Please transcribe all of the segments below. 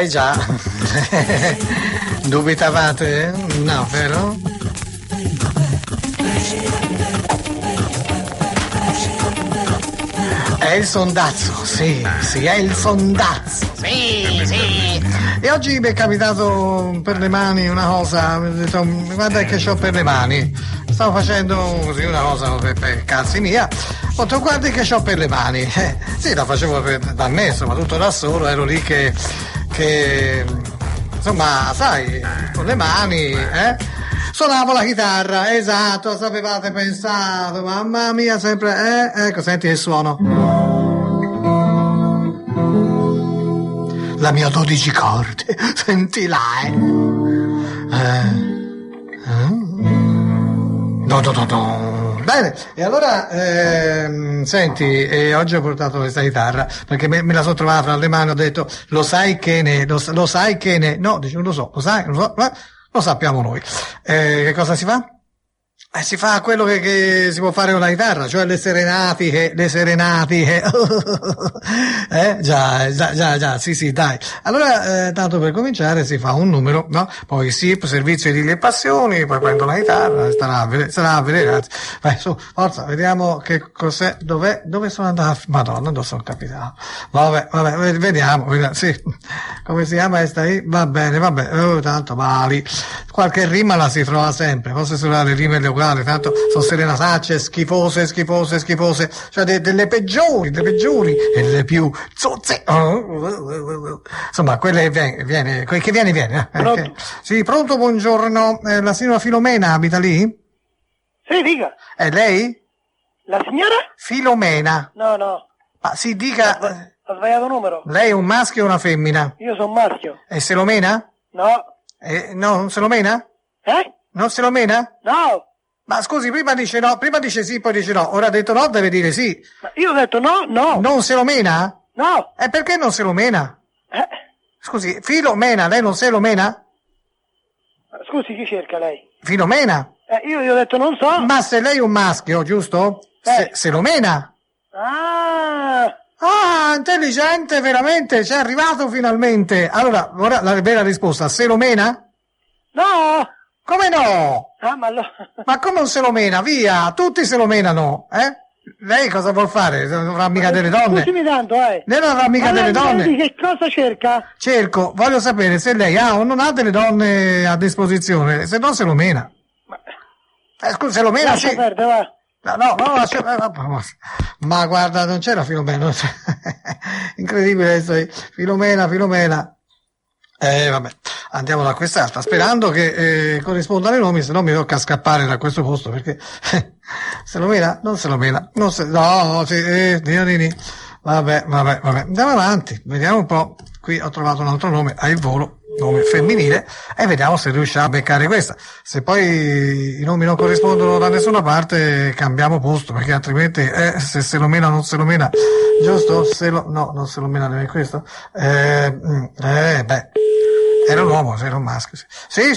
Già. Dubitavate? No, vero? È il sondazzo, sì, è il sondazzo. Sì. E oggi mi è capitato per le mani una cosa, mi ho detto, guarda che c'ho per le mani. Stavo facendo così una cosa per cazzi mia. Ho detto, guardi che c'ho per le mani. Sì, la facevo da me, insomma, tutto da solo, ero lì che insomma, sai, con le mani, suonavo la chitarra, esatto, sapevate pensato, mamma mia, sempre, ecco, senti il suono. La mia 12 corde, senti là, No. Bene, e allora, senti, oggi ho portato questa chitarra, perché me la sono trovata fra le mani, ho detto, lo sai che ne, no, dice, non lo so, lo sappiamo noi. Che cosa si fa? Si fa quello che si può fare con la chitarra, cioè le serenatiche. Già, sì, dai. Allora, tanto per cominciare si fa un numero, no? Poi SIP, servizio edili e passioni, poi prendo la chitarra, starà a vedere, ragazzi. Vai, su, forza, vediamo che cos'è, dove sono andato? Madonna, dove sono capitato? Vabbè, vediamo, sì. Come si chiama questa lì? Va bene, tanto mali. Qualche rima la si trova sempre, forse sulle rime le uguali, tanto sono serenatacce schifose, cioè delle peggiori e le più zozze. Insomma, quelle viene. Pronto? Sì, pronto, buongiorno. La signora Filomena abita lì? Sì, dica. È lei? La signora? Filomena. No. Ma si dica. Ho sbagliato numero. Lei è un maschio o una femmina? Io sono maschio. E se lo mena? No. No, non se lo mena? Non se lo mena? No. Ma scusi, prima dice sì, poi dice no. Ora ha detto no, deve dire sì. Ma io ho detto no. Non se lo mena? No. E perché non se lo mena? Scusi, Filomena, lei non se lo mena? Scusi, chi cerca lei? Filomena? Io gli ho detto non so. Ma se lei è un maschio, giusto? Se lo mena? Ah, intelligente, veramente, c'è arrivato finalmente. Allora, ora la vera risposta, se lo mena? No. Come no? Ma come non se lo mena? Via, tutti se lo menano, Lei cosa vuol fare? Non avrà mica delle donne? Scusami tanto, Lei non avrà mica delle donne? Che cosa cerca? Voglio sapere se lei ha o non ha delle donne a disposizione, se no se lo mena. Scusa, se lo mena Lascia sì. perdere, va. No, ma guarda, non c'era Filomena. Incredibile adesso. Filomena. Vabbè, andiamo da quest'altra, sperando che corrispondano i nomi, se no mi tocca scappare da questo posto, perché se lo mena, non se lo mena, no, sì, vabbè, andiamo avanti, vediamo un po', qui ho trovato un altro nome, al volo, nome femminile, e vediamo se riusciamo a beccare questa. Se poi i nomi non corrispondono da nessuna parte, cambiamo posto, perché altrimenti se lo mena non se lo mena, giusto? Non se lo mena neanche questo. Era un uomo, era un maschio. Sì,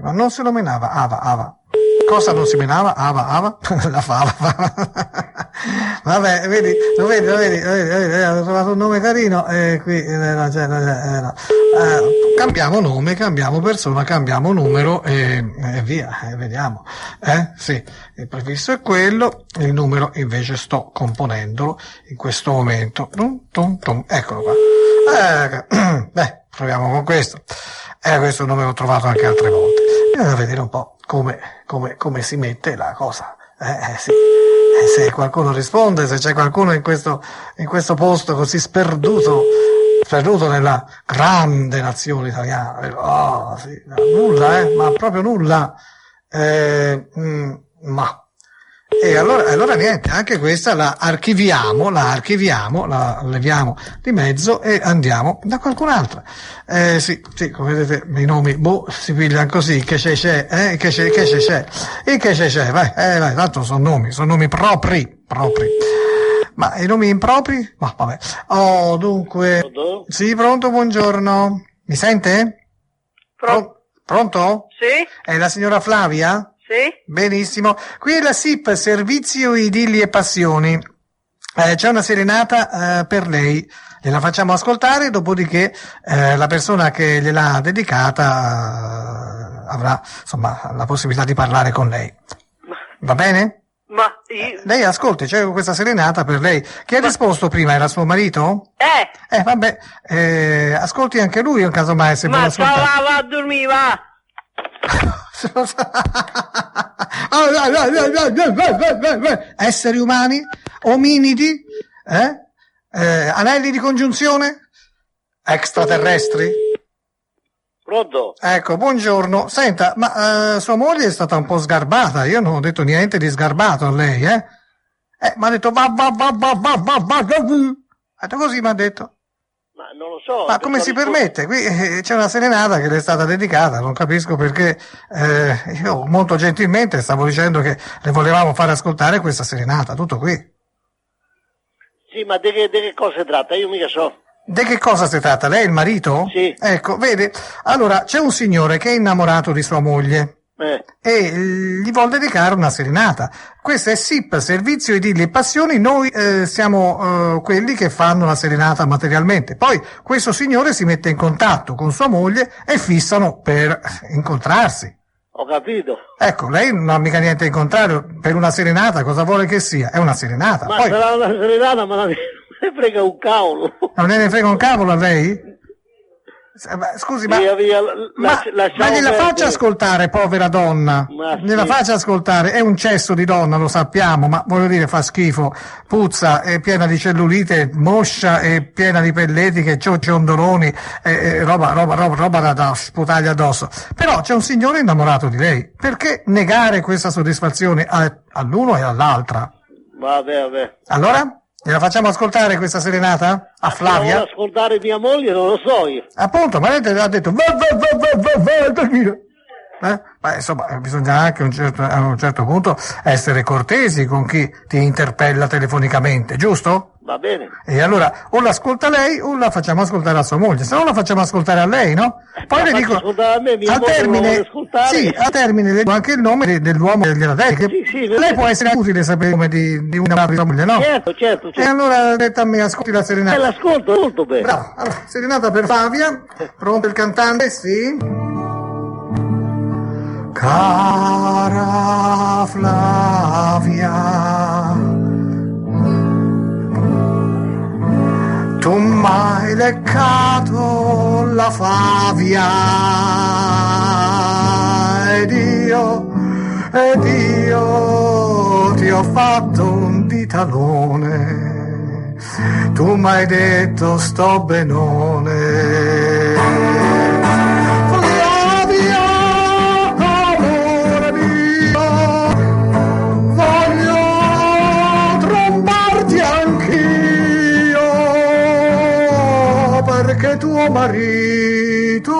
ma non se lo menava, Ava. Cosa non si menava? Ava? La fava. Vabbè, vedi, ho trovato un nome carino, qui, no. Cambiamo nome, cambiamo persona, cambiamo numero, e via, vediamo. Sì, il prefisso è quello, il numero invece sto componendolo in questo momento. Eccolo qua. Beh, proviamo con questo. Questo nome l'ho trovato anche altre volte. Bisogna vedere un po' come si mette la cosa. Sì. Se qualcuno risponde, se c'è qualcuno in questo posto così sperduto nella grande nazione italiana. Sì, nulla, ma proprio nulla. Ma. E allora niente, anche questa la archiviamo, la leviamo di mezzo e andiamo da qualcun'altra. Sì, come vedete i nomi, si pigliano così, che c'è, vai, tanto sono nomi propri. Ma i nomi impropri? Ma vabbè. Dunque. Pronto? Sì, pronto, buongiorno. Mi sente? Pronto? Sì? È la signora Flavia? Sì? Benissimo. Qui è la SIP, Servizio Idilli e Passioni. C'è una serenata per lei, gliela facciamo ascoltare, dopodiché la persona che gliel'ha dedicata avrà insomma la possibilità di parlare con lei. Va bene? Ma io... Lei ascolti, c'è questa serenata per lei. Chi ha risposto prima? Era suo marito? Vabbè, ascolti anche lui, in caso mai se vuole Ma ascoltare. va a dormire, va! Esseri umani, ominidi, anelli di congiunzione, extraterrestri. Pronto? Ecco, buongiorno. Senta, ma sua moglie è stata un po' sgarbata. Io non ho detto niente di sgarbato a lei, mi ha detto ha detto così, mi ha detto. Ma non lo so. Ma come si permette? Qui c'è una serenata che le è stata dedicata, non capisco perché. Io molto gentilmente stavo dicendo che le volevamo fare ascoltare questa serenata, tutto qui. Sì, ma di che cosa si tratta? Io mica so. Di che cosa si tratta? Lei è il marito? Sì. Ecco, vede, allora c'è un signore che è innamorato di sua moglie e gli vuol dedicare una serenata. Questo è SIP, Servizio Idilli e Passioni, noi siamo quelli che fanno la serenata materialmente. Poi questo signore si mette in contatto con sua moglie e fissano per incontrarsi. Ho capito. Ecco, lei non ha mica niente in contrario, per una serenata cosa vuole che sia? È una serenata. Ma Poi, sarà una serenata, ma non ne frega un cavolo. non ne frega un cavolo a lei? Scusi, ma... Via, Ma gliela faccia ascoltare, povera donna. Gliela faccia ascoltare, è un cesso di donna, lo sappiamo, ma voglio dire, fa schifo, puzza, è piena di cellulite, moscia, è piena di pelletiche, ciondoloni, roba da sputargli addosso. Però c'è un signore innamorato di lei. Perché negare questa soddisfazione all'uno e all'altra? Vabbè. Allora? Gliela facciamo ascoltare questa serenata? A Flavia? Se vuole ascoltare mia moglie non lo so io. Appunto, ma lei ha detto va a dormire. Ma insomma, bisogna anche a un certo punto essere cortesi con chi ti interpella telefonicamente, giusto? Va bene. E allora o l'ascolta lei o la facciamo ascoltare a sua moglie, se no la facciamo ascoltare a lei, no? Poi le dico a me, mia a moglie non vuole ascoltare. sì, a termine le dico anche il nome dell'uomo che gliela dedica. Sì, lei può essere utile sapere il nome di una sua moglie, no? Certo. E allora detta a me, ascolti la serenata. L'ascolto molto bene. Bravo, allora, serenata per Flavia, pronto il cantante? Sì. Cara Flavia, tu m'hai leccato la favia ed io ti ho fatto un ditalone, tu m'hai detto sto benone. Perché tuo marito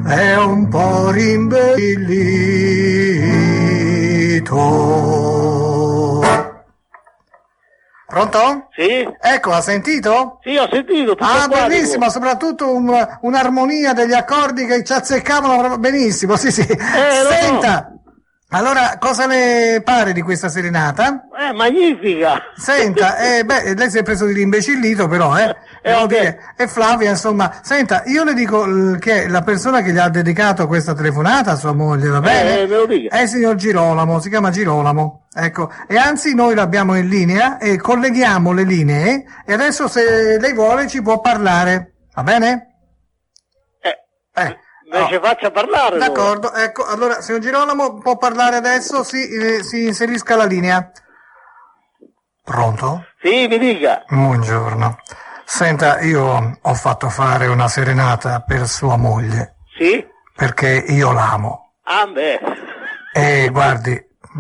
è un po' rimbellito. Pronto? Sì? Ecco, ha sentito? Sì, ho sentito. Bellissimo, soprattutto un'armonia degli accordi che ci azzeccavano benissimo, sì. Senta! No. Allora, cosa le pare di questa serenata? Magnifica! Senta, lei si è preso di imbecillito però, devo dire. E Flavia, insomma, senta, io le dico che la persona che gli ha dedicato questa telefonata a sua moglie, va bene? Me lo dica. È il signor Girolamo, si chiama Girolamo, ecco. E anzi noi l'abbiamo in linea e colleghiamo le linee e adesso se lei vuole ci può parlare, va bene? Ci faccia parlare. D'accordo, allora. Ecco, allora, signor Girolamo può parlare adesso, si inserisca la linea. Pronto? Sì, mi dica. Buongiorno. Senta, io ho fatto fare una serenata per sua moglie. Sì? Perché io l'amo. Ah, beh. E guardi,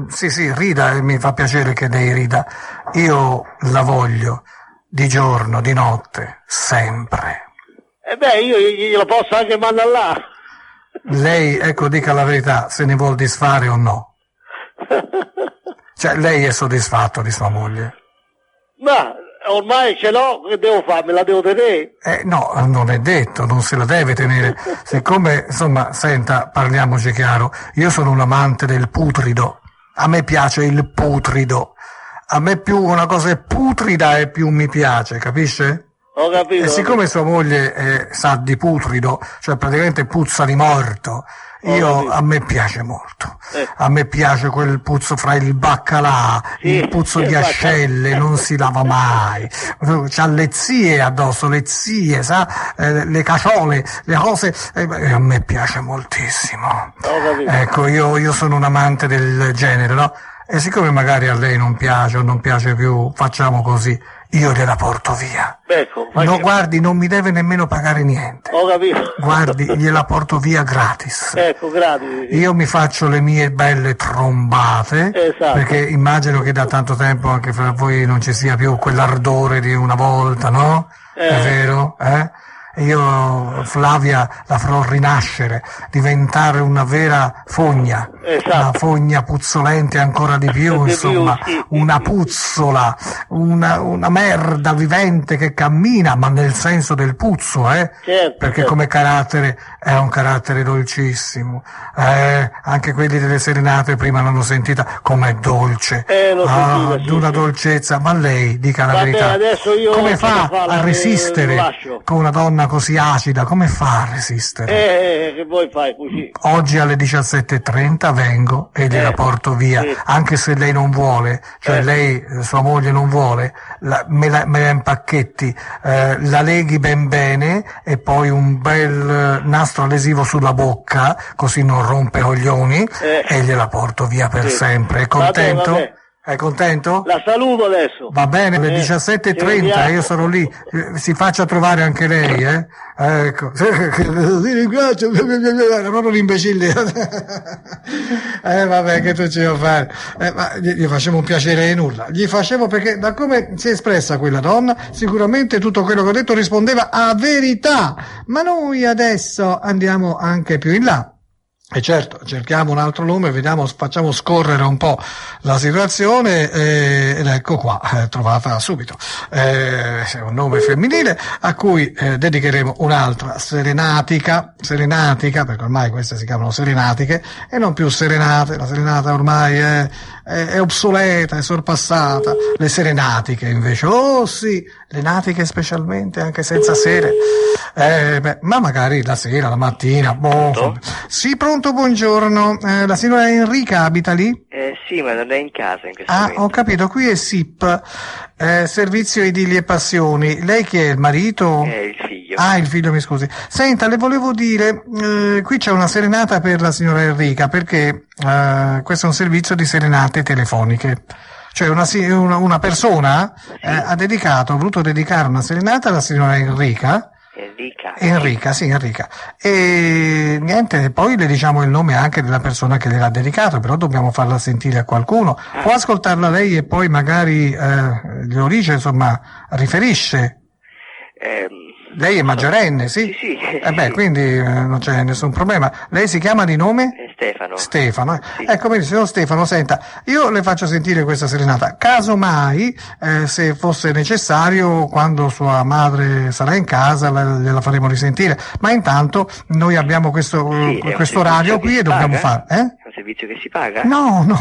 sì, rida, e mi fa piacere che lei rida. Io la voglio di giorno, di notte, sempre. Io glielo posso anche mandare là. Lei, ecco, dica la verità, se ne vuol disfare o no. Cioè, lei è soddisfatto di sua moglie? Ma ormai ce l'ho, che devo fare? Me la devo tenere? No, non è detto, non se la deve tenere. Siccome, insomma, senta, parliamoci chiaro, io sono un amante del putrido. A me piace il putrido. A me più una cosa è putrida e più mi piace, capisce? Ho capito. E siccome sua moglie sa di putrido, cioè praticamente puzza di morto, a me piace molto. A me piace quel puzzo fra il baccalà, il puzzo di ascelle, non si lava mai. C'ha le zie addosso, sa, le caciole, le cose, a me piace moltissimo. Ecco, io sono un amante del genere, no? E siccome magari a lei non piace o non piace più, facciamo così. Io gliela porto via. Ecco, no, guardi, non mi deve nemmeno pagare niente. Ho capito. Guardi, gliela porto via gratis. Ecco, gratis. Io mi faccio le mie belle trombate, esatto. Perché immagino che da tanto tempo anche fra voi non ci sia più quell'ardore di una volta, no? È vero? Io Flavia la farò rinascere, diventare una vera fogna, una fogna puzzolente ancora di più, insomma, una puzzola, una merda vivente che cammina, ma nel senso del puzzo, perché come carattere è un carattere dolcissimo, anche quelli delle serenate prima l'hanno sentita com'è dolce, di una dolcezza, ma lei, dica la verità, come fa a resistere con una donna così acida, come fa a resistere? Che vuoi fare così? Oggi alle 17:30 vengo e gliela porto via, anche se lei non vuole, cioè lei, sua moglie non vuole, me la impacchetti, la leghi ben bene e poi un bel nastro adesivo sulla bocca, così non rompe coglioni, e gliela porto via per sempre. È contento? Vabbè. È contento? La saluto adesso. Va bene, alle 17:30 io sarò lì, si faccia trovare anche lei, Ecco, ti ringrazio, era proprio l'imbecille. Vabbè, che tu ci devo fare? Ma gli facevo un piacere di nulla, gli facevo perché da come si è espressa quella donna, sicuramente tutto quello che ho detto rispondeva a verità, ma noi adesso andiamo anche più in là. E certo, cerchiamo un altro nome, vediamo, facciamo scorrere un po' la situazione, ed ecco qua, trovata subito. È un nome femminile a cui dedicheremo un'altra serenatica, perché ormai queste si chiamano serenatiche e non più serenate, la serenata ormai è obsoleta, è sorpassata, le serenatiche invece, oh sì, le natiche specialmente, anche senza sere, ma magari la sera, la mattina, boh. Sì, pronto, buongiorno, la signora Enrica abita lì? Sì, ma non è in casa in questo momento. Ho capito, qui è SIP, Servizio Idilli e Passioni, lei chi è, il marito? È il figlio. Il figlio, mi scusi. Senta, le volevo dire, qui c'è una serenata per la signora Enrica, perché questo è un servizio di serenate telefoniche. Cioè una persona ha voluto dedicare una serenata alla signora Enrica. Enrica. E niente, poi le diciamo il nome anche della persona che gliel'ha dedicato, però dobbiamo farla sentire a qualcuno. Può ascoltarla lei e poi magari glielo dice, insomma, riferisce. Lei è maggiorenne, sì? Sì. Quindi non c'è nessun problema. Lei si chiama di nome? Stefano. Sì. Ecco, vedi, signor Stefano, senta, io le faccio sentire questa serenata. Casomai, se fosse necessario, quando sua madre sarà in casa, gliela faremo risentire. Ma intanto noi abbiamo questo orario qui e dobbiamo fare. È un servizio che si paga? No, è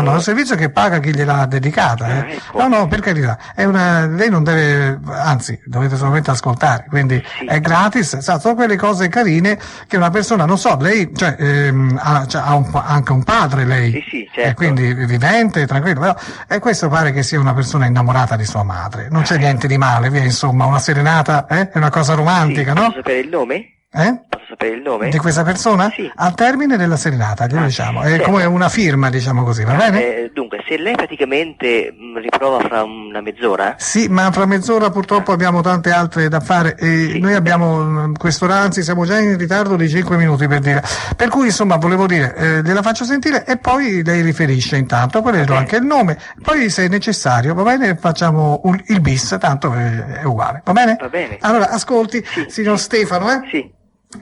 un servizio che paga chi gliel'ha dedicata. Ecco. No, per carità. Lei non deve, anzi, dovete solamente ascoltare. Quindi è gratis, sono quelle cose carine che una persona, non so, lei ha anche un padre lei, sì, certo. E quindi vivente, tranquillo, però questo pare che sia una persona innamorata di sua madre, non c'è niente di male, via, insomma, una serenata è una cosa romantica, no? Posso sapere il nome? Posso sapere il nome? Di questa persona? Sì. Al termine della serenata, glielo diciamo, è certo. come una firma, diciamo così, va bene? Dunque, se lei praticamente riprova fra una mezz'ora? Sì, ma fra mezz'ora purtroppo abbiamo tante altre da fare e noi abbiamo quest'ora, anzi siamo già in ritardo di 5 minuti per dire. Per cui insomma volevo dire, gliela faccio sentire e poi lei riferisce intanto, poi le do anche il nome, poi se è necessario, va bene, facciamo il bis, tanto è uguale, va bene? Va bene. Allora, ascolti, signor Stefano, Sì.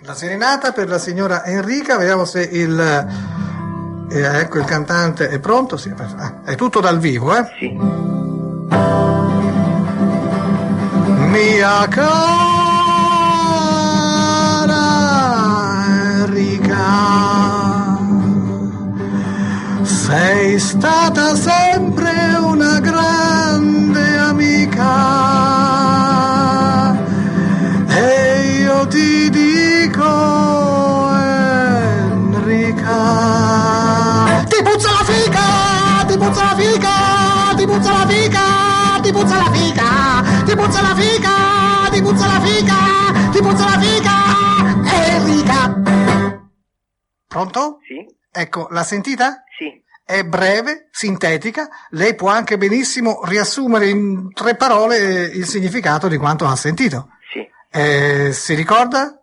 La serenata per la signora Enrica, vediamo se ecco il cantante è pronto, sì, è tutto dal vivo, Sì. Mia cara Enrica, sei stata sempre una grande puzza la fica, ti puzza la fica, ti puzza la fica, ti puzza la fica, ti puzza la fica, ti puzza la fica, Enrica. Pronto? Sì? Ecco, l'ha sentita? Sì. È breve, sintetica, lei può anche benissimo riassumere in 3 parole il significato di quanto ha sentito. Sì. Si ricorda?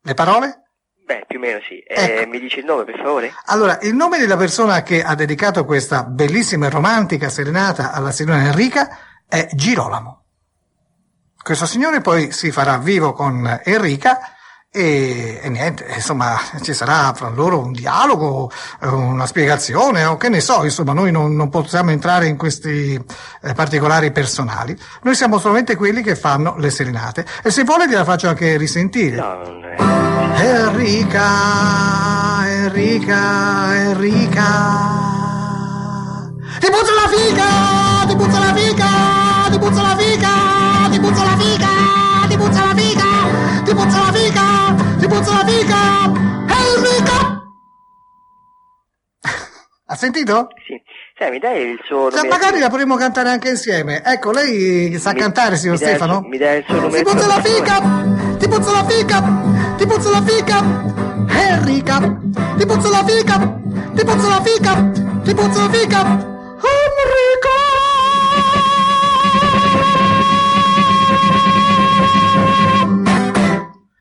Le parole? Beh, più o meno sì. Ecco. Mi dice il nome, per favore? Allora, il nome della persona che ha dedicato questa bellissima e romantica serenata alla signorina Enrica è Girolamo. Questo signore poi si farà vivo con Enrica e niente, insomma, ci sarà fra loro un dialogo, una spiegazione o che ne so, insomma, noi non possiamo entrare in questi particolari personali. Noi siamo solamente quelli che fanno le serenate. E se vuole gliela faccio anche risentire. No, non è... Enrica, Enrica, Enrica. Ti puzza la figa, ti puzza la figa, ti puzza la figa, ti puzza la figa, ti puzza la figa, ti puzza la figa, ti puzza la figa, Enrica. Ha sentito? Sì. Sai, mi dai il suo nome? Magari la potremmo cantare anche insieme. Ecco, lei sa cantare, signor Stefano? Mi dai il suo nome? Ti puzza la figa, ti puzza la figa, ti puzza la figa, Enrica. Ti puzza la figa, ti puzza la figa, ti puzza la figa, Enrica.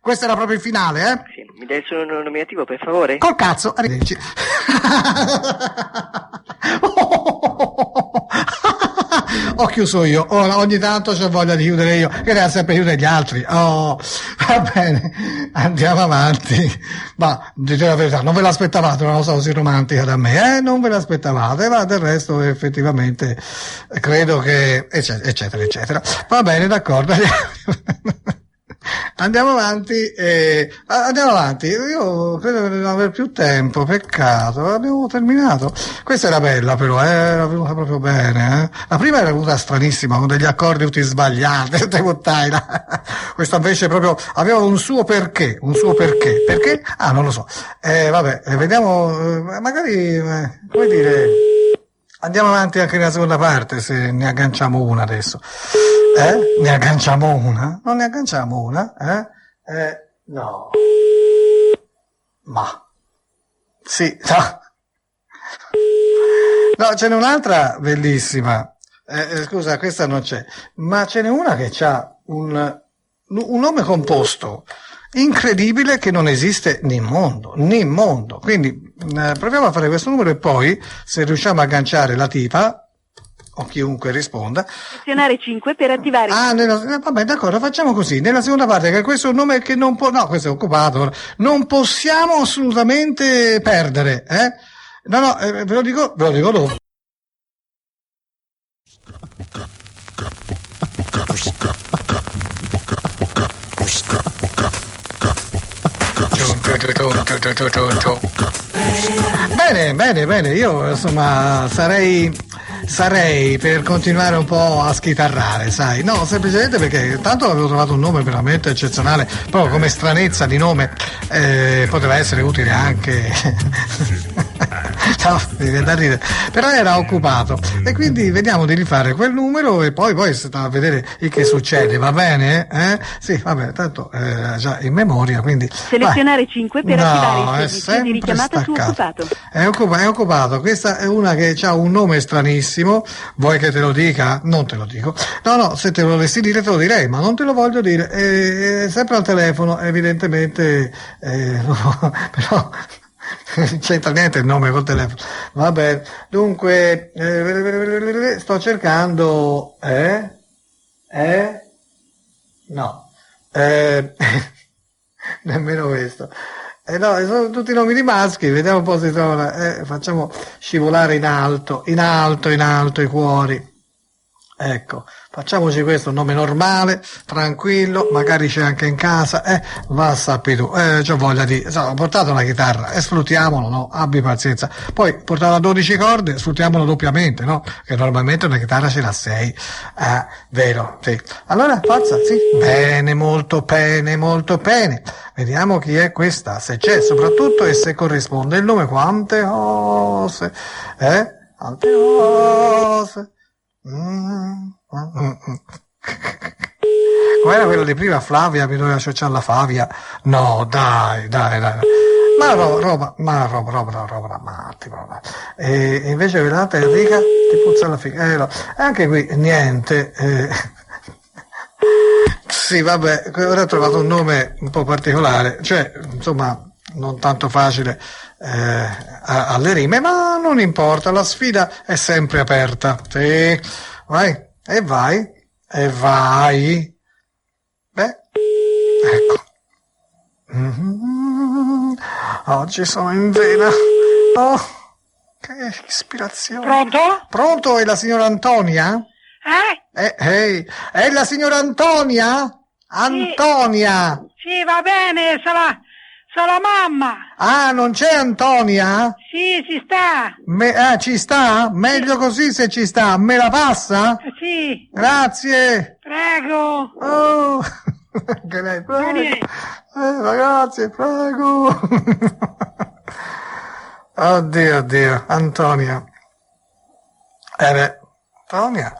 Questo era proprio il finale, eh? Sì. Mi dai il suo nominativo, per favore? Col cazzo, arrivederci. Ho chiuso io, ogni tanto c'ho voglia di chiudere io, che devo sempre chiudere gli altri. Va bene, andiamo avanti. Ma dite la verità, non ve l'aspettavate una cosa così romantica da me, non ve l'aspettavate, ma del resto effettivamente credo che eccetera eccetera. Va bene, d'accordo. Andiamo avanti, io credo di non aver più tempo, peccato, abbiamo terminato. Questa era bella però, era venuta proprio bene, La prima era venuta stranissima, con degli accordi tutti sbagliati, tutte puttaina. Questa invece proprio aveva un suo perché, perché? Ah, non lo so. Vabbè, vediamo, magari, come dire, andiamo avanti anche nella seconda parte, se ne agganciamo una adesso. Ne agganciamo una? Non ne agganciamo una? No. Ma. Sì, no. No, ce n'è un'altra bellissima. Scusa, questa non c'è. Ma ce n'è una che ha un nome composto incredibile che non esiste nel mondo. Quindi proviamo a fare questo numero e poi, se riusciamo a agganciare la tipa, o chiunque risponda. Selezionare 5 per attivare. Vabbè, d'accordo, facciamo così. Nella seconda parte, che questo è un nome che non può, no, questo è occupato, non possiamo assolutamente perdere, No, ve lo dico dopo. Bene, io insomma sarei per continuare un po' a schitarrare, sai? No, semplicemente perché tanto avevo trovato un nome veramente eccezionale, proprio come stranezza di nome, poteva essere utile anche. No, mi viene da ridere, però era occupato e quindi vediamo di rifare quel numero e poi si sta a vedere il che succede, va bene? Sì, vabbè, tanto già in memoria, quindi selezionare 5 per attivare il servizio di richiamata su occupato. È occupato, questa è una che ha un nome stranissimo, vuoi che te lo dica? Non te lo dico. No, se te lo volessi dire te lo direi, ma non te lo voglio dire, è sempre al telefono, evidentemente, no, però non c'entra niente il nome col telefono. Va bene, dunque sto cercando no, nemmeno questo. No, sono tutti nomi di maschi, vediamo un po' se trovano, facciamo scivolare in alto i cuori. Ecco, facciamoci questo, un nome normale, tranquillo, magari c'è anche in casa, va sappi tu, c'ho voglia di, ho portato la chitarra, sfruttiamolo, no? Abbi pazienza. Poi, portato a 12 corde, sfruttiamolo doppiamente, no? Che normalmente una chitarra ce l'ha 6, vero, sì. Allora, forza, sì, bene, molto bene. Vediamo chi è questa, se c'è soprattutto e se corrisponde il nome, quante cose, tante cose. Com'era quello di prima? Flavia mi doveva associare alla Favia? No, dai. Ma roba da matti, proprio. E invece quell'altra Enrica ti puzza la figa. No. Anche qui niente. Sì, vabbè, ora ho trovato un nome un po' particolare, cioè, insomma, non tanto facile alle rime, ma non importa, la sfida è sempre aperta. Sì, vai, e vai. Beh, ecco. Oggi sono in vena. Oh, che ispirazione. Pronto? Pronto, è la signora Antonia? Ehi, è la signora Antonia? Antonia! Sì, va bene, sono mamma. Ah, non c'è Antonia? Sì, ci sta. Ci sta? Meglio così se ci sta. Me la passa? Sì. Grazie. Prego. Oh, anche lei, prego. Ragazzi, prego. Oddio, Antonia. Antonia?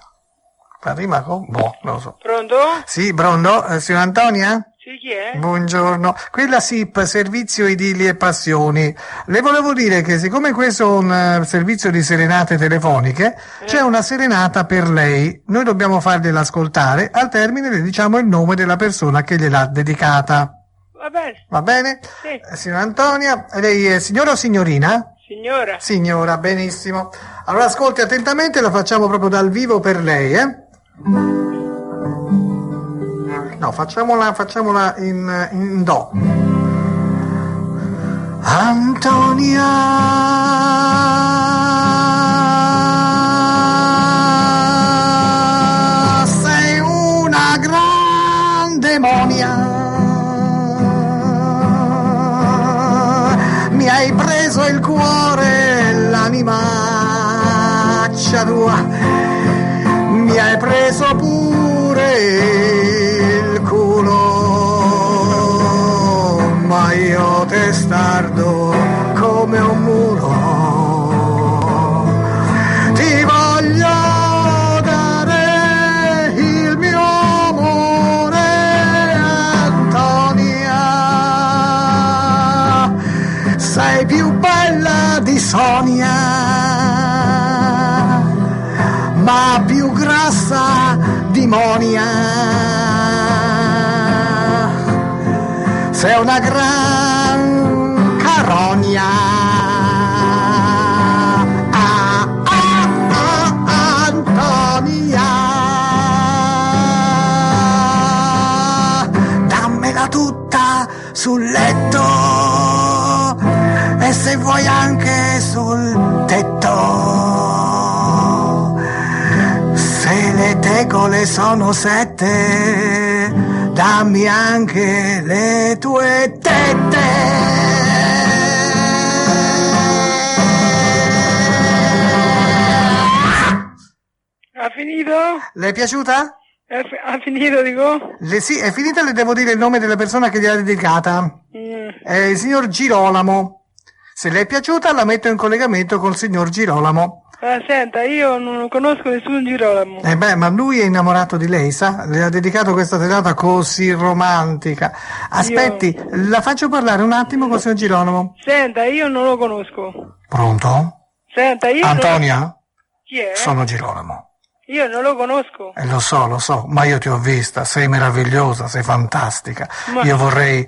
La rima con... Boh, non lo so. Pronto? Sì, pronto? Signora Antonia? Sì, chi è? Buongiorno. Quella SIP, Servizio Idilli e Passioni. Le volevo dire che siccome questo è un servizio di serenate telefoniche, c'è una serenata per lei. Noi dobbiamo fargliela ascoltare. Al termine le diciamo il nome della persona che gliel'ha dedicata. Va bene. Va bene? Sì. Signora Antonia, lei è signora o signorina? Signora. Signora, benissimo. Allora ascolti attentamente, la facciamo proprio dal vivo per lei, No, facciamola in do. Antonia, sei una gran demonia. Mi hai preso il cuore e l'animaccia tua, mi hai preso pure il culo, ma io testardo come un mulo ti voglio dare il mio amore, Antonia. Sei più bella di Sonia, ma più grassa di Monia. Sei una gran carogna. Antonia, dammela tutta sul letto e se vuoi anche sul tetto. Se le tegole sono 7, dammi anche le tue tette. Ha finito? Le è piaciuta? Ha finito, dico? Sì, è finita, le devo dire il nome della persona che gliel'ha dedicata. È il signor Girolamo. Se le è piaciuta la metto in collegamento col signor Girolamo. Senta, io non conosco nessun Girolamo. Ma lui è innamorato di lei, sa? Le ha dedicato questa serata così romantica. Aspetti, la faccio parlare un attimo col signor Girolamo. Senta, io non lo conosco. Pronto? Senta, io Antonia? Chi è? Sono Girolamo. Io non lo conosco. Lo so, ma io ti ho vista, sei meravigliosa, sei fantastica. Io vorrei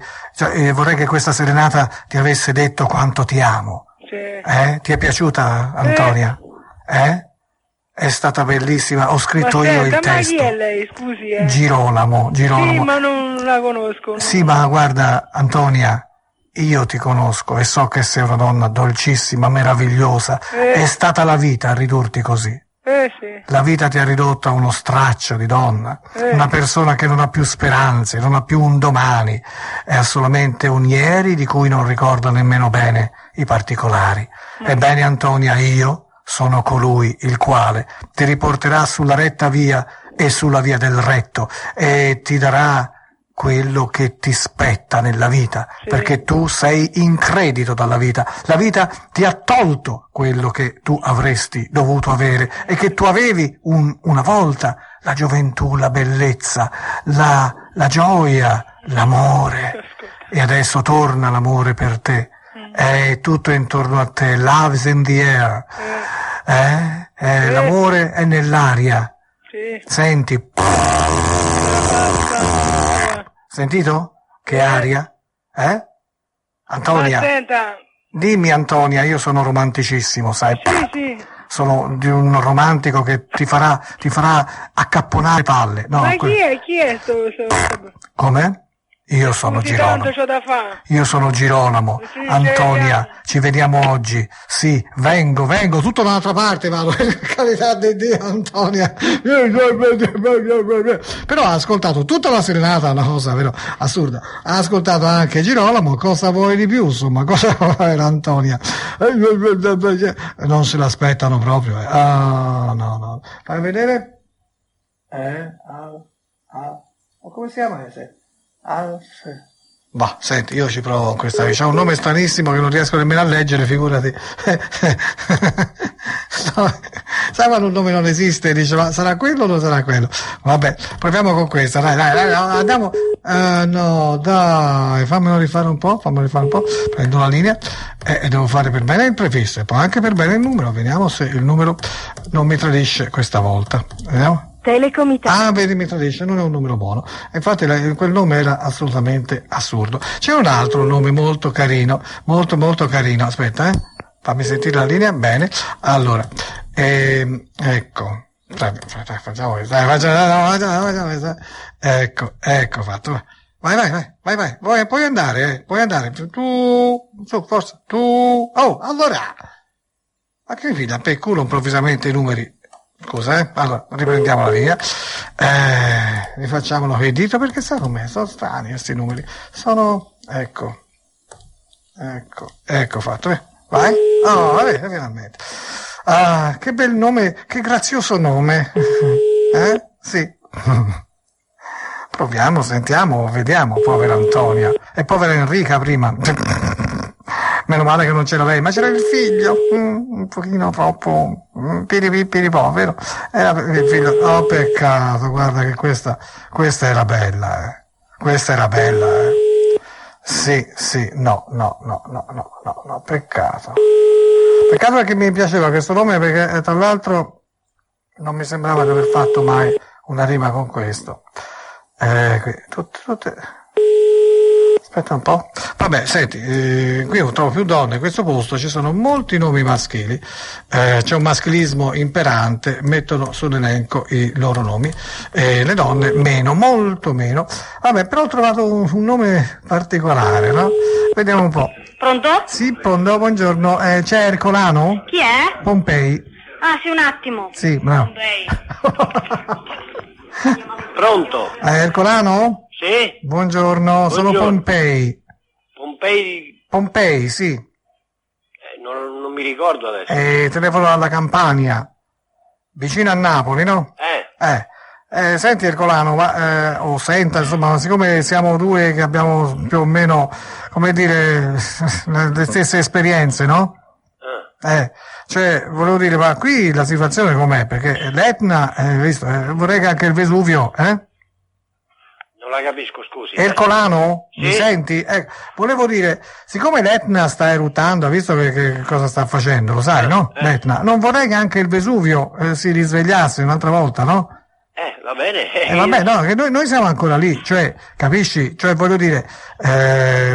che questa serenata ti avesse detto quanto ti amo. Sì. Ti è piaciuta, Antonia? È stata bellissima, ho scritto io il testo. Ma chi è lei, scusi? Girolamo. Sì, ma non la conosco. No? Sì, ma guarda, Antonia, io ti conosco e so che sei una donna dolcissima, meravigliosa. È stata la vita a ridurti così. Sì. La vita ti ha ridotto a uno straccio di donna, una persona che non ha più speranze, non ha più un domani, ha solamente un ieri di cui non ricorda nemmeno bene i particolari. Ebbene, Antonia, io sono colui il quale ti riporterà sulla retta via e sulla via del retto e ti darà quello che ti spetta nella vita, perché tu sei in credito dalla vita. La vita ti ha tolto quello che tu avresti dovuto avere e che tu avevi una volta, la gioventù, la bellezza, la gioia, l'amore, e adesso torna l'amore per te. È tutto intorno a te, love's in the air, l'amore è nell'aria. Senti, sentito? Che aria? Antonia, Senta. dimmi Antonia, io sono romanticissimo, sai? Sì. Sono di un romantico che ti farà accapponare le palle. No, Ma chi è sto? come? Io sono Girolamo. Tanto c'ho da fare. Io sono Girolamo. Sì, Antonia, ci vediamo oggi. Sì, vengo, tutto dall'altra parte vado. Per carità di Dio, Antonia. Però ha ascoltato tutta la serenata, una cosa vero assurda. Ha ascoltato anche Girolamo, cosa vuoi di più, insomma, cosa vuoi Antonia? Non se l'aspettano proprio. No. Fai vedere? Come si chiama ese? Bah, senti, io ci provo con questa. C'ha un nome stranissimo che non riesco nemmeno a leggere, figurati. No, sai quando un nome non esiste, dice, ma sarà quello o non sarà quello? Vabbè, proviamo con questa, dai, andiamo. No, dai, fammelo rifare un po', prendo la linea e devo fare per bene il prefisso e poi anche per bene il numero, vediamo se il numero non mi tradisce questa volta. Vediamo. Telecom Italia. Vedi, mi tradisce, non è un numero buono. Infatti quel nome era assolutamente assurdo. C'è un altro nome molto carino, molto carino. Aspetta, fammi sentire la linea. Bene. Allora, ecco. Facciamo questo. Ecco fatto. Vai. Puoi andare. Tu, su, forza. Tu. Oh, allora. Ma che mi dà per culo improvvisamente i numeri? Scusa, allora riprendiamo la linea, rifacciamolo con il dito perché sono strani questi numeri, ecco fatto, vai, vabbè, finalmente, che bel nome, che grazioso nome, sì, proviamo, sentiamo, vediamo, povera Antonia, e povera Enrica prima. Meno male che non c'era lei, ma c'era il figlio, un pochino troppo piripò, vero? Era il figlio, oh peccato, guarda che questa era bella, questa era bella, Sì, no, peccato. Peccato perché mi piaceva questo nome, perché tra l'altro non mi sembrava di aver fatto mai una rima con questo. Tutte. Aspetta un po'. Vabbè, senti, qui non trovo più donne, in questo posto ci sono molti nomi maschili, c'è un maschilismo imperante, mettono sull'elenco i loro nomi, le donne meno, molto meno. Vabbè, però ho trovato un nome particolare, no? Vediamo un po'. Pronto? Sì, pronto, buongiorno. C'è Ercolano? Chi è? Pompei. Ah, sì, un attimo. Sì, bravo. Pronto? Ercolano? Sì? Buongiorno, sono Pompei. Pompei, sì. Non mi ricordo adesso. Telefono alla Campania, vicino a Napoli, no? Senti Ercolano, senta, insomma, siccome siamo due che abbiamo più o meno, come dire, le stesse esperienze, no? Cioè, volevo dire, ma qui la situazione com'è? Perché l'Etna, visto, vorrei che anche il Vesuvio, Non la capisco, scusi. Ercolano? Sì? Mi senti? Volevo dire, siccome l'Etna sta eruttando, visto che cosa sta facendo, lo sai, no? L'Etna. Non vorrei che anche il Vesuvio si risvegliasse un'altra volta, no? Va bene. Vabbè, no, che noi siamo ancora lì, cioè, capisci? Cioè, voglio dire,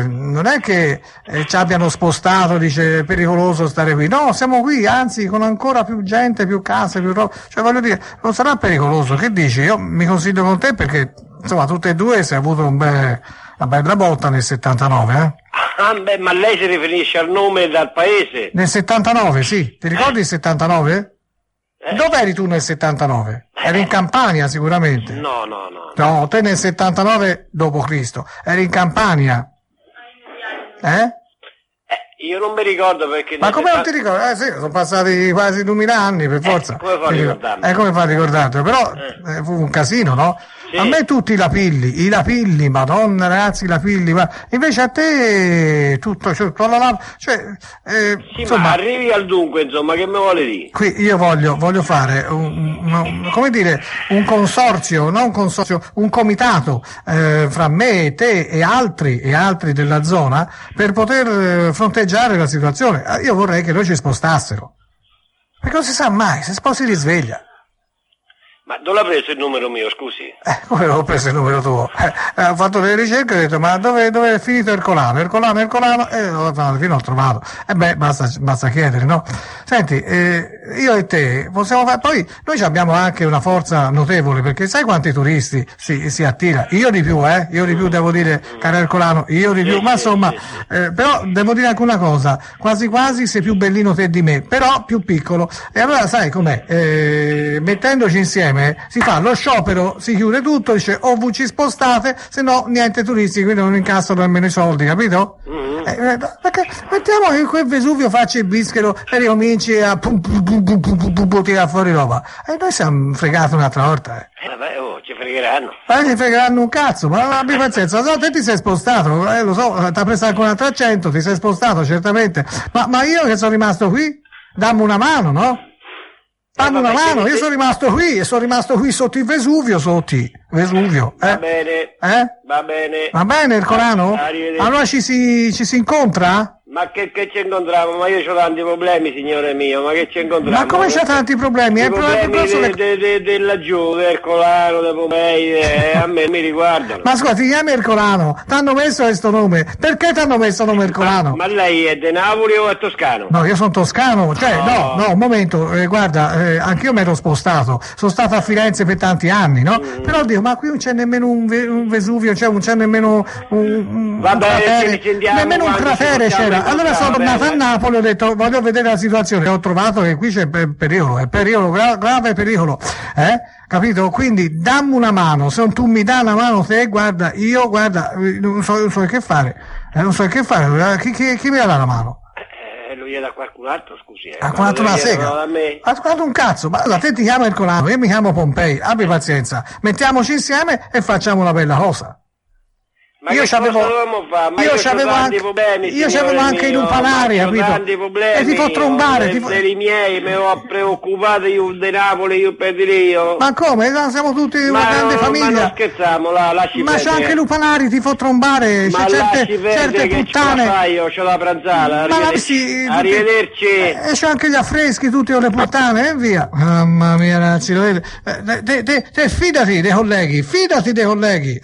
non è che ci abbiano spostato, dice, è pericoloso stare qui. No, siamo qui, anzi, con ancora più gente, più case, più roba. Cioè, voglio dire, non sarà pericoloso. Che dici? Io mi consiglio con te perché, insomma, tutte e due si è avuto una bella botta nel 79, Ma lei si riferisce al nome dal paese? Nel 79, sì. Ti ricordi il 79? Dove eri tu nel 79? Eri in Campania sicuramente. No. No, te nel 79 d.C. eri in Campania. Io non mi ricordo perché... Ma come non ti ricordi? Sì, sono passati quasi 2000 anni, per forza. Come fa a ricordarmi? Come fa a ricordarti? Però fu un casino, no? Sì. A me tutti i lapilli, madonna ragazzi, i lapilli, ma invece a te tutto, cioè, Sì, insomma, ma arrivi al dunque, insomma, che mi vuole dire? qui io voglio fare come dire, un consorzio, non un consorzio, un comitato fra me, te e altri della zona per poter fronteggiare la situazione. Io vorrei che loro ci spostassero, perché non si sa mai, se si risveglia. Ma dove l'ha preso il numero mio, scusi? Come ho preso il numero tuo? Ho fatto delle ricerche e ho detto, ma dove è finito Ercolano? E alla fine ho trovato. Basta chiedere, no? Senti, io e te possiamo fare, poi noi abbiamo anche una forza notevole, perché sai quanti turisti si attira? Io di più devo dire, caro Ercolano, io di più, ma insomma, però devo dire anche una cosa, quasi quasi sei più bellino te di me, però più piccolo. E allora sai com'è? Mettendoci insieme si fa lo sciopero, si chiude tutto, dice o vi ci spostate, se no niente turisti, quindi non incassano nemmeno i soldi, capito? Perché mettiamo che quel Vesuvio faccia il bischero e ricominci a tirare fuori roba, e noi siamo fregati un'altra volta. Vabbè, ci fregheranno. Ci fregheranno un cazzo, ma abbi pazienza, no, te ti sei spostato, lo so, ti ha preso ancora 300, ti sei spostato certamente, ma io che sono rimasto qui, dammi una mano, no? Dammi una mano, io sono rimasto qui sotto il Vesuvio, Va bene. Va bene, Ercolano? Arrivederci. Allora ci si incontra? Ma che ci incontriamo? Ma io ho tanti problemi, signore mio, ma che ci incontriamo? Ma come c'ha tanti problemi? I problemi della giù, del Ercolano, dei Pompei, a me mi riguardano. Ma scusa, ti chiami Ercolano? T'hanno messo questo nome? Perché t'hanno messo nome Ercolano? Ma lei è di Napoli o è toscano? No, io sono toscano, no, un momento, guarda, anch'io mi ero spostato, sono stato a Firenze per tanti anni, no? Però dico, ma qui non c'è nemmeno un Vesuvio, cioè non c'è nemmeno un cratere, nemmeno un cratere c'era. Allora sono tornato a Napoli, ho detto voglio vedere la situazione, ho trovato che qui c'è pericolo, grave pericolo, capito? Quindi dammi una mano, se tu mi dai una mano te, guarda, non so che fare, chi mi dà la mano? Lui è da qualcun altro, scusi. A quanto una sega? A quanto un cazzo? Ma allora te ti chiami Ercolano, io mi chiamo Pompei, abbi pazienza, mettiamoci insieme e facciamo una bella cosa. Ma io c'avevo anche i lupanari, capito? E ti fa trombare, dei miei, mi ho preoccupato io di Napoli, io per dire io. Ma come? Siamo tutti una grande famiglia. Ma non scherziamo, lasci ma perdere. c'è anche i lupanari, ti fa trombare, ma c'è certe puttane. Io c'ho la pranzata, arrivederci. E c'è anche gli affreschi, tutti con le puttane, e via. Mamma mia, ragazzi, lo vedi? Te fidati dei colleghi,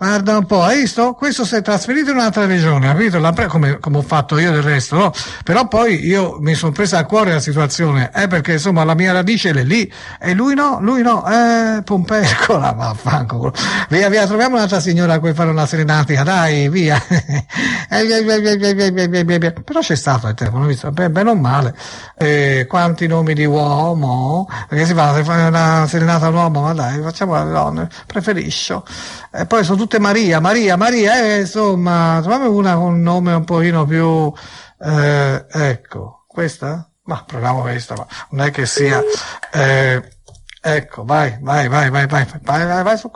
Guarda un po', hai visto? Questo si è trasferito in un'altra regione, capito? Come ho fatto io del resto, no? Però poi io mi sono presa a cuore la situazione, perché insomma la mia radice è lì, e lui no, Pompei, eccola, vaffanculo. Via, troviamo un'altra signora a cui fare una serenatica, dai, via. Però c'è stato il telefono, visto? Bene o male. Quanti nomi di uomo? Perché si fa una serenata all'uomo, ma dai, facciamo la donna, preferisco. E poi sono tutte Maria, insomma, troviamo una con un nome un pochino più, ecco, questa? Ma proviamo questa, ma non è che sia, ecco, vai su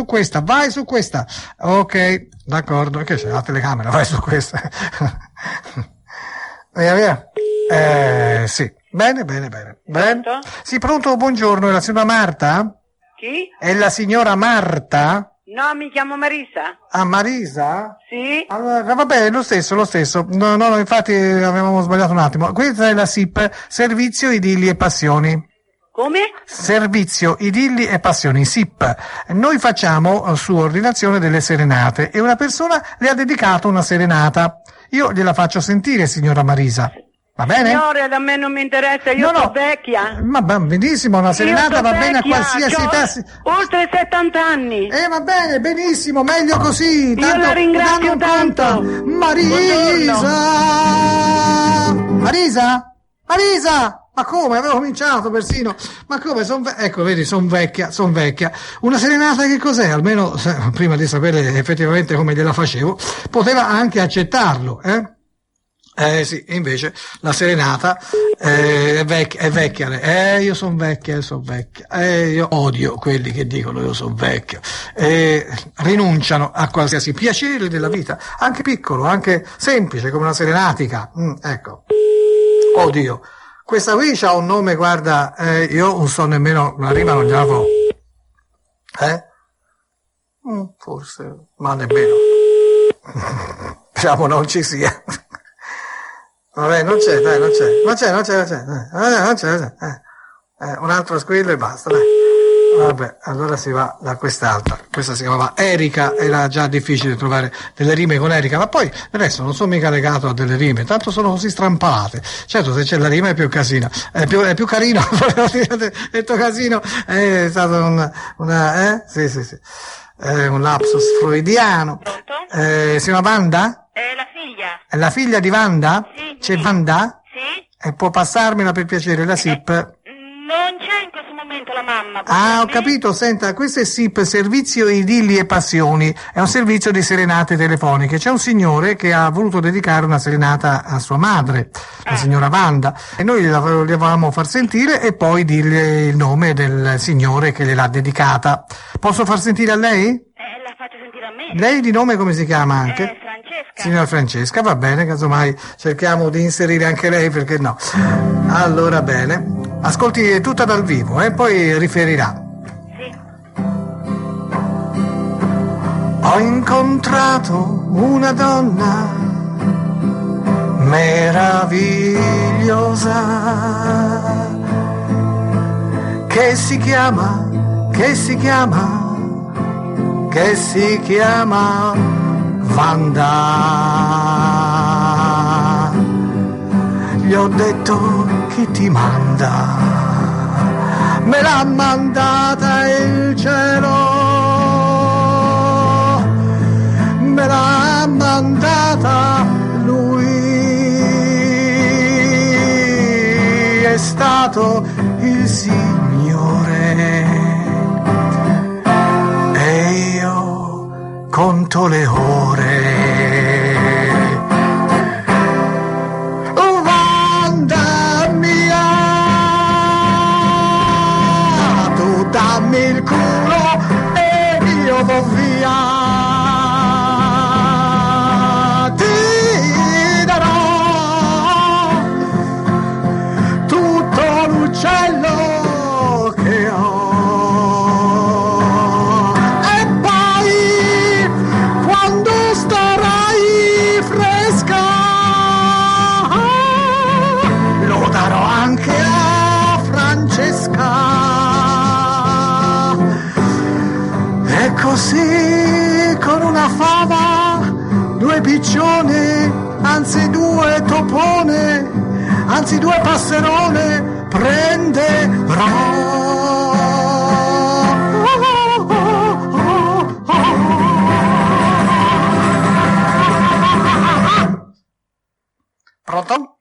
questa, ok, d'accordo, che c'è la telecamera, vai su questa, via, sì, bene. Pronto? Sì, pronto, buongiorno, è la signora Marta? Chi? È la signora Marta? No, mi chiamo Marisa. Ah, Marisa? Sì? Allora, vabbè, lo stesso. No, infatti avevamo sbagliato un attimo. Questa è la SIP, Servizio Idilli e Passioni. Come? Servizio Idilli e Passioni, SIP. Noi facciamo su ordinazione delle serenate e una persona le ha dedicato una serenata. Io gliela faccio sentire, signora Marisa. Va bene? Signore, da me non mi interessa, io sono vecchia. Ma benissimo, una serenata va bene a qualsiasi età. Oltre 70 anni. Va bene, benissimo, meglio così. Io la ringrazio tanto. Marisa? Ma come? Avevo cominciato persino. Ma come? Ecco, vedi, son vecchia. Una serenata che cos'è? Almeno, prima di sapere effettivamente come gliela facevo, poteva anche accettarlo, Sì, invece la serenata è vecchia. Io sono vecchia. Io odio quelli che dicono io sono vecchio. Rinunciano a qualsiasi piacere della vita, anche piccolo, anche semplice, come una serenatica. Ecco. Oddio. Questa qui c'ha un nome, guarda, io non so nemmeno, una rima non gliela fo. Forse, ma nemmeno. Diciamo non ci sia. Vabbè, non c'è. Un altro squillo e basta, dai. Vabbè, allora si va da quest'altra. Questa si chiamava Erika, era già difficile trovare delle rime con Erika, ma poi adesso non sono mica legato a delle rime, tanto sono così strampalate. Certo, se c'è la rima è più casino, è più carino, detto casino, è stato sì. Un lapsus freudiano. Pronto? Si chiama Wanda? È la figlia. È la figlia di Wanda? Sì. C'è Wanda? Sì. E può passarmela per piacere la SIP? Non c'è in questo momento la mamma. Ah, ho capito, senta, questo è SIP, Servizio Idilli e Passioni, è un servizio di serenate telefoniche. C'è un signore che ha voluto dedicare una serenata a sua madre, la signora Wanda, e noi gliela volevamo far sentire e poi dirle il nome del signore che gliel'ha dedicata. Posso far sentire a lei? La faccio sentire a me. Lei di nome come si chiama anche? Francesca. Signora Francesca, va bene, casomai cerchiamo di inserire anche lei, perché no. Allora, bene. Ascolti tutta dal vivo e poi riferirà. Sì. Ho incontrato una donna meravigliosa che si chiama Wanda. Gli ho detto chi ti manda, me l'ha mandata il cielo, me l'ha mandata lui, è stato il Signore e io conto le ore. Dammi il culo e io vo via, ti darò tutto l'uccello che ho e poi quando starai fresca lo darò anche a Francesca. E così con una fava, due piccione, anzi due topone, anzi due passerone, prenderò. Pronto?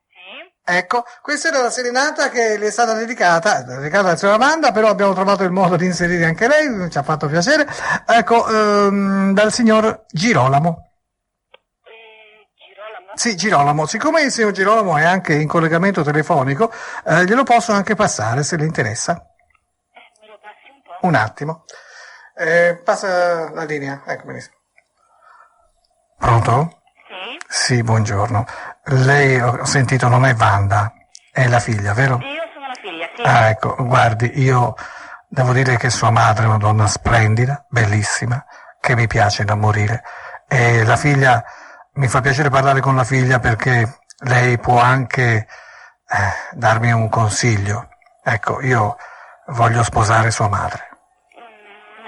Ecco, questa era la serenata che le è stata dedicata alla signora Amanda, però abbiamo trovato il modo di inserire anche lei, ci ha fatto piacere, ecco, dal signor Girolamo. Girolamo? Sì, Girolamo. Siccome il signor Girolamo è anche in collegamento telefonico, glielo posso anche passare se le interessa. Me lo passi un po'? Un attimo. Passa la linea, ecco, benissimo. Pronto? Sì, buongiorno. Lei, ho sentito, non è Wanda, è la figlia, vero? Io sono la figlia, sì. Ah, ecco, guardi, io devo dire che sua madre è una donna splendida, bellissima, che mi piace da morire. E la figlia, mi fa piacere parlare con la figlia perché lei può anche darmi un consiglio. Ecco, io voglio sposare sua madre.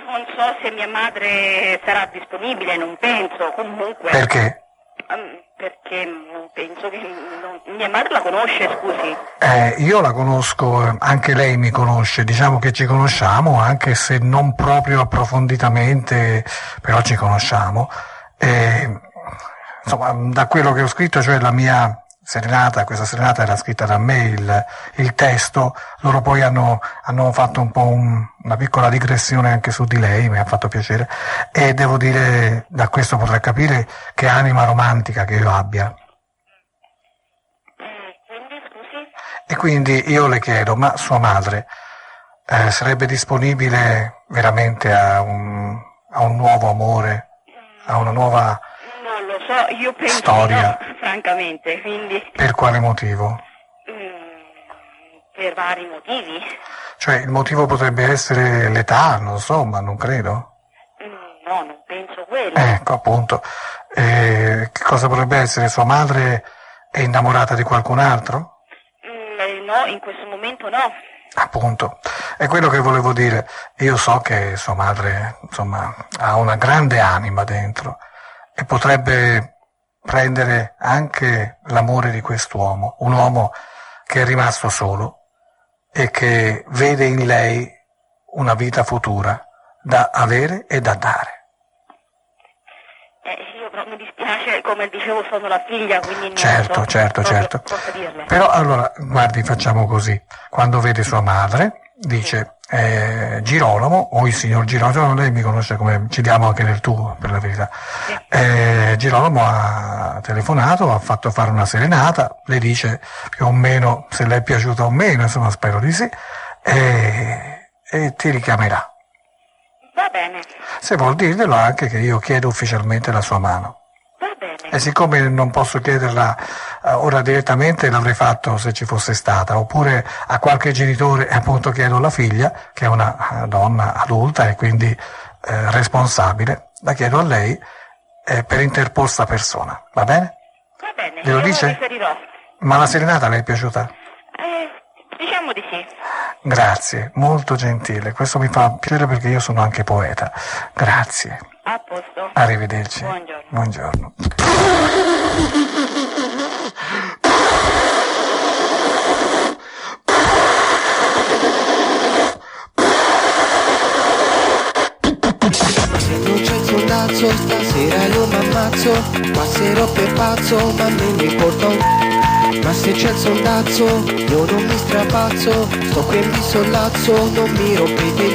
Non so se mia madre sarà disponibile, non penso, comunque. Perché? Perché non penso che... Mia madre la conosce, scusi? Io la conosco, anche lei mi conosce, diciamo che ci conosciamo, anche se non proprio approfonditamente, però ci conosciamo. Insomma, da quello che ho scritto, cioè la mia serenata, questa serenata era scritta da me, il testo, loro poi hanno fatto un po' una piccola digressione anche su di lei, mi ha fatto piacere, e devo dire, da questo potrei capire che anima romantica che io abbia. E quindi io le chiedo, ma sua madre sarebbe disponibile veramente a un nuovo amore, a una nuova Non lo so, io penso storia? di no, francamente, quindi Per quale motivo? per vari motivi. Cioè il motivo potrebbe essere l'età, non so, ma non credo. No, non penso quello. Ecco, appunto. Che cosa potrebbe essere? Sua madre è innamorata di qualcun altro? No, in questo momento no. Appunto. È quello che volevo dire. Io so che sua madre, insomma, ha una grande anima dentro e potrebbe prendere anche l'amore di quest'uomo, un uomo che è rimasto solo e che vede in lei una vita futura da avere e da dare. Io però mi dispiace, come dicevo sono la figlia, quindi non Certo, so certo, proprio certo. cosa dirle. Però allora, guardi, facciamo così. Quando vede sua madre, dice Girolamo, o il signor Girolamo, lei mi conosce come, ci diamo anche del tu, per la verità. Girolamo ha telefonato, ha fatto fare una serenata, le dice più o meno se le è piaciuta o meno, insomma spero di sì, e ti richiamerà. Va bene, Se vuol dirglielo anche che io chiedo ufficialmente la sua mano. va bene. E siccome non posso chiederla ora direttamente, l'avrei fatto se ci fosse stata, oppure a qualche genitore, appunto chiedo alla figlia, che è una donna adulta e quindi responsabile, la chiedo a lei per interposta persona, va bene? Va bene, Glielo io dice? riferirò. Ma la serenata le è piaciuta? Diciamo di sì. Grazie, molto gentile, questo mi fa piacere perché io sono anche poeta. Grazie, A posto. arrivederci. Buongiorno. Buongiorno. Non c'è il soldazzo, stasera io m'ammazzo. Passerò per pazzo, ma non mi importa ma se c'è il soldazzo, io non mi strapazzo. Sto qui e mi sollazzo, non mi rompete il